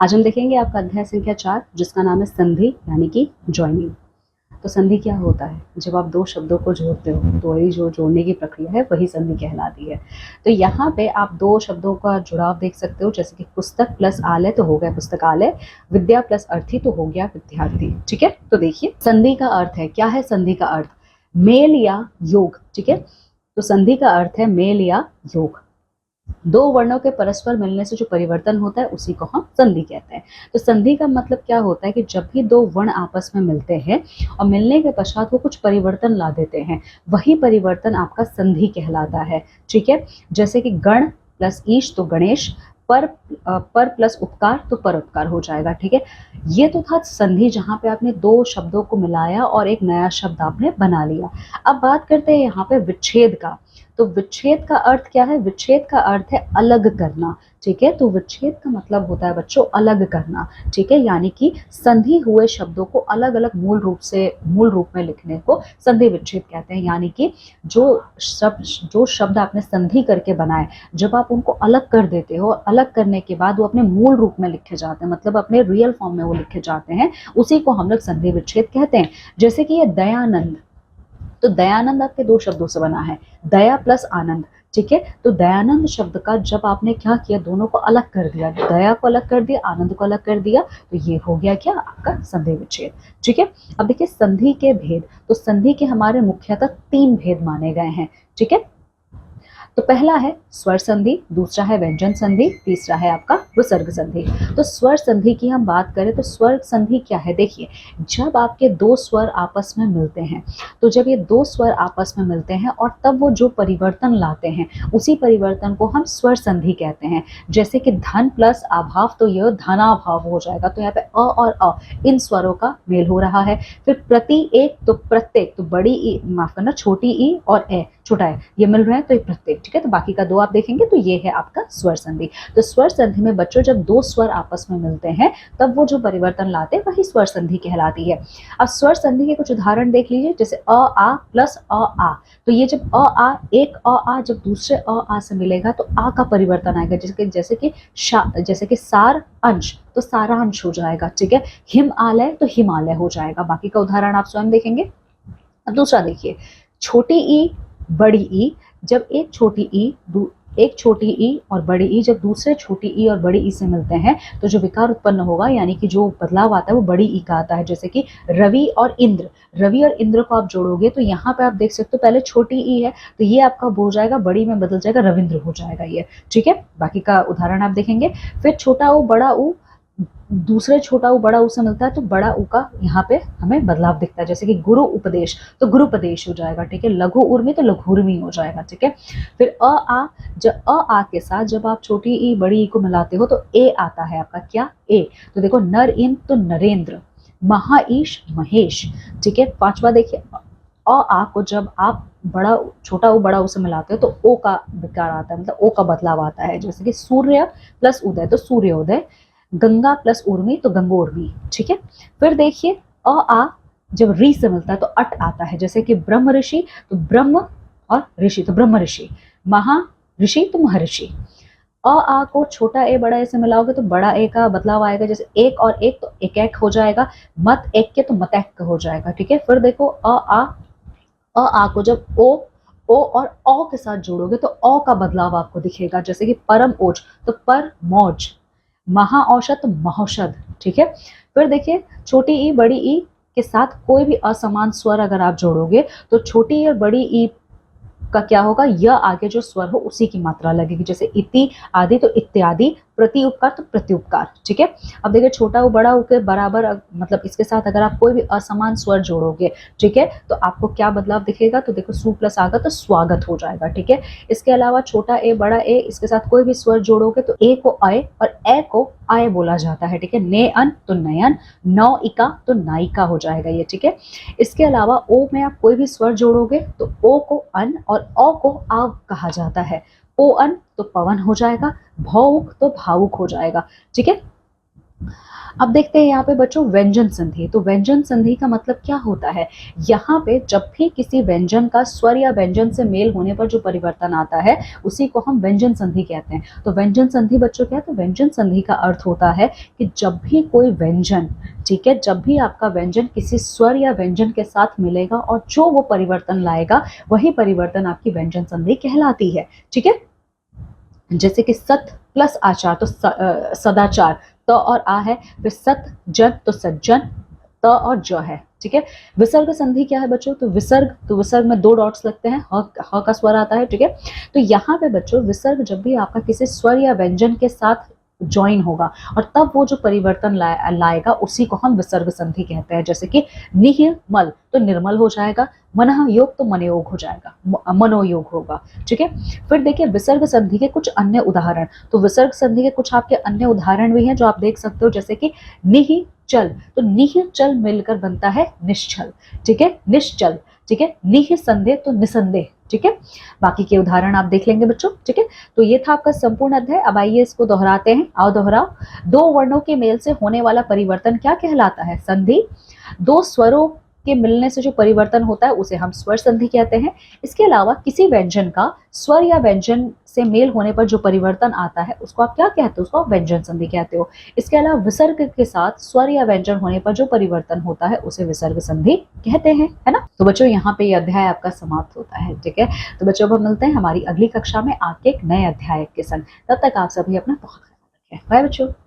आज हम देखेंगे आपका अध्याय संख्या 4 जिसका नाम है संधि यानी कि ज्वाइनिंग। तो संधि क्या होता है? जब आप दो शब्दों को जोड़ते हो तो वही जो जोड़ने की प्रक्रिया है वही संधि कहलाती है। तो यहाँ पे आप दो शब्दों का जुड़ाव देख सकते हो, जैसे कि पुस्तक प्लस आलय तो हो गया पुस्तकालय, विद्या प्लस अर्थी तो हो गया विद्यार्थी। ठीक है, तो देखिए संधि का अर्थ है, क्या है संधि का अर्थ? मेल या योग। ठीक है, तो संधि का अर्थ है मेल या योग। दो वर्णों के परस्पर मिलने से जो परिवर्तन होता है उसी को हम संधि कहते हैं। तो संधि का मतलब क्या होता है कि जब भी दो वर्ण आपस में मिलते हैं और मिलने के पश्चात वो कुछ परिवर्तन ला देते हैं, वही परिवर्तन आपका संधि कहलाता है। ठीक है, जैसे कि गण प्लस ईश तो गणेश, पर प्लस उपकार तो परोपकार हो जाएगा। ठीक है, ये तो था संधि जहां पे आपने दो शब्दों को मिलाया और एक नया शब्द आपने बना लिया। अब बात करते हैं यहाँ पे विच्छेद का। तो विच्छेद का अर्थ क्या है? विच्छेद का अर्थ है अलग करना। ठीक है, तो विच्छेद का मतलब होता है बच्चों अलग करना। ठीक है, यानी कि संधि हुए शब्दों को अलग अलग मूल रूप में लिखने को संधि विच्छेद कहते हैं। यानी कि जो शब्द आपने संधि करके बनाए, जब आप उनको अलग कर देते हो, अलग करने के बाद वो अपने मूल रूप में लिखे जाते हैं, मतलब अपने रियल फॉर्म में वो लिखे जाते हैं, उसी को हम लोग संधि विच्छेद कहते हैं। जैसे कि ये दयानंद, तो दयानंद आपके दो शब्दों से बना है, दया प्लस आनंद। ठीक है, तो दयानंद शब्द का जब आपने क्या किया, दोनों को अलग कर दिया, दया को अलग कर दिया, आनंद को अलग कर दिया, तो ये हो गया क्या? आपका संधि विच्छेद। ठीक है, अब देखिए संधि के भेद। तो संधि के हमारे मुख्यतः 3 भेद माने गए हैं। ठीक है, तो पहला है स्वर संधि, दूसरा है व्यंजन संधि, तीसरा है आपका विसर्ग संधि। तो स्वर संधि की हम बात करें तो स्वर संधि क्या है? देखिए, जब आपके दो स्वर आपस में मिलते हैं, तो जब ये दो स्वर आपस में मिलते हैं और तब वो जो परिवर्तन लाते हैं, उसी परिवर्तन को हम स्वर संधि कहते हैं। जैसे कि धन प्लस अभाव तो यह धनाभाव हो जाएगा, तो यहाँ पे अ और अ इन स्वरों का मेल हो रहा है। फिर प्रति एक तो प्रत्येक, तो बड़ी ई, माफ करना, छोटी ई और ए छोटा है, ये मिल रहा है तो ये प्रत्येक। ठीक है, तो बाकी का दो आप देखेंगे तो ये है आपका स्वर संधि। तो स्वर संधि में बच्चों जब दो स्वर आपस में मिलते हैं तब वो जो परिवर्तन लाते हैं वही स्वर संधि कहलाती है। अब स्वर संधि के कुछ उदाहरण देख लीजिए, जैसे अ आ प्लस अ आ। तो ये जब अ आ, एक अ आ जब दूसरे अ आ से मिलेगा तो आ का परिवर्तन आएगा, जैसे कि सार अंश तो सारांश हो जाएगा। ठीक है, हिमालय तो हिमालय हो जाएगा। बाकी का उदाहरण आप स्वयं देखेंगे। अब दूसरा देखिए, छोटी ई बड़ी ई, जब एक छोटी ई और बड़ी ई जब दूसरे छोटी ई और बड़ी ई से मिलते हैं तो जो विकार उत्पन्न होगा, यानी कि जो बदलाव आता है वो बड़ी ई का आता है। जैसे कि रवि और इंद्र, रवि और इंद्र को आप जोड़ोगे तो यहाँ पे आप देख सकते हो पहले छोटी ई है तो ये आपका हो जाएगा, बड़ी में बदल जाएगा, रविंद्र हो जाएगा ये। ठीक है, बाकी का उदाहरण आप देखेंगे। फिर छोटा ऊ बड़ा ऊ, दूसरे छोटा ऊ बड़ा ऊ से मिलता है तो बड़ा ऊ का यहाँ पे हमें बदलाव दिखता है। जैसे कि गुरु उपदेश तो गुरुपदेश हो जाएगा। ठीक है, लघु उर्मी तो लघुर्मी हो जाएगा। ठीक है, फिर अ आ, जब अ आ के साथ जब आप छोटी ई बड़ी ई को मिलाते हो तो ए आता है आपका, क्या? ए। तो देखो नर इन तो नरेंद्र, महाईश महेश। ठीक है, पांचवा देखिए, अ आ को जब आप छोटा ऊ बड़ा ऊ से मिलाते हो तो ओ का विकार आता है, मतलब ओ का बदलाव आता है। जैसे कि सूर्य प्लस उदय तो सूर्योदय, गंगा प्लस उर्मी तो गंगोर्मी। ठीक है, फिर देखिए अ आ जब री से मिलता है तो अट आता है। जैसे कि ब्रह्म ऋषि तो ब्रह्म और ऋषि तो ब्रह्म ऋषि, महा ऋषि तो महर्षि। अ आ को छोटा ए बड़ा ए से मिलाओगे तो बड़ा ए का बदलाव आएगा। जैसे एक और एक तो एक एक हो जाएगा, मत एक के तो मतैक हो जाएगा। ठीक है, फिर देखो अ आ को जब ओ और औ के साथ जोड़ोगे तो औ का बदलाव आपको दिखेगा। जैसे कि परम ओज तो पर मौज, महाऔषध महौषध। ठीक है, फिर देखिए छोटी ई बड़ी ई के साथ कोई भी असमान स्वर अगर आप जोड़ोगे तो छोटी और बड़ी ई का क्या होगा, यह आगे जो स्वर हो उसी की मात्रा लगेगी। जैसे इति आदि तो इत्यादि, प्रति उपकार तो प्रत्युपकार। ठीक है, अब देखिए छोटा ऊ बड़ा ऊ के बराबर मतलब इसके साथ अगर आप कोई भी असमान स्वर जोड़ोगे, ठीक है, तो आपको क्या बदलाव दिखेगा? तो देखो सु प्लस आगा तो स्वागत हो जाएगा। ठीक है, इसके अलावा छोटा ए बड़ा ए इसके साथ कोई भी स्वर जोड़ोगे तो ए को अय और ए को आय बोला जाता है। ठीक है, ने अन तो नयन, नौ इका तो नायिका हो जाएगा ये। ठीक है, इसके अलावा ओ में आप कोई भी स्वर जोड़ोगे तो ओ को अन और औ को आव कहा जाता है। ओ अन तो पवन हो जाएगा, भावुक तो भावुक हो जाएगा। ठीक है, अब देखते हैं यहाँ पे बच्चों व्यंजन संधि। तो व्यंजन संधि का मतलब क्या होता है, यहाँ पे जब भी किसी व्यंजन का स्वर या व्यंजन से मेल होने पर जो परिवर्तन आता है उसी को हम व्यंजन संधि कहते हैं। तो व्यंजन संधि बच्चों क्या है, तो व्यंजन संधि का अर्थ होता है कि जब भी कोई व्यंजन, ठीक है, जब भी आपका व्यंजन किसी स्वर या व्यंजन के साथ मिलेगा और जो वो परिवर्तन लाएगा वही परिवर्तन आपकी व्यंजन संधि कहलाती है। ठीक है, जैसे कि सत प्लस आचार तो सदाचार, त और आ है, फिर सत जन तो सज्जन, त और ज है। ठीक है, विसर्ग संधि क्या है बच्चों, तो विसर्ग में 2 डॉट्स लगते हैं, ह का स्वर आता है। ठीक है, तो यहाँ पे बच्चों विसर्ग जब भी आपका किसी स्वर या व्यंजन के साथ ज्वाइन होगा और तब वो जो परिवर्तन लाएगा उसी को हम विसर्ग संधि कहते हैं। जैसे कि निर्मल तो निर्मल हो जाएगा, मनः योग तो मनयोग हो जाएगा, मनोयोग होगा। ठीक है, फिर देखिए विसर्ग संधि के कुछ अन्य उदाहरण। तो विसर्ग संधि के कुछ आपके अन्य उदाहरण भी हैं जो आप देख सकते हो, जैसे कि निश्चल, तो निश्चल मिलकर बनता है निश्चल। ठीक है, निश्चल। ठीक है, निसंदेह तो निसंदेह। ठीक है, बाकी के उदाहरण आप देख लेंगे बच्चों। ठीक है, तो ये था आपका संपूर्ण अध्याय। अब आइए इसको दोहराते हैं। आओ दोहराओ। 2 वर्णों के मेल से होने वाला परिवर्तन क्या कहलाता है, संधि। 2 स्वरों के मिलने से जो परिवर्तन होता है उसे हम स्वर संधि कहते हैं। इसके अलावा किसी व्यंजन का स्वर या व्यंजन से मेल होने पर जो परिवर्तन आता है उसको आप क्या कहते हो, उसको आप व्यंजन संधि कहते हो। इसके अलावा विसर्ग के साथ स्वर या व्यंजन होने पर जो परिवर्तन होता है उसे विसर्ग संधि कहते हैं, है ना। तो बच्चों यहाँ पे ये अध्याय आपका समाप्त होता है। ठीक है, तो बच्चों अब हम मिलते हैं हमारी अगली कक्षा में आपके एक नए अध्याय के संग। तब तक आप सभी अपना बहुत ख्याल रखें। बाय बच्चों।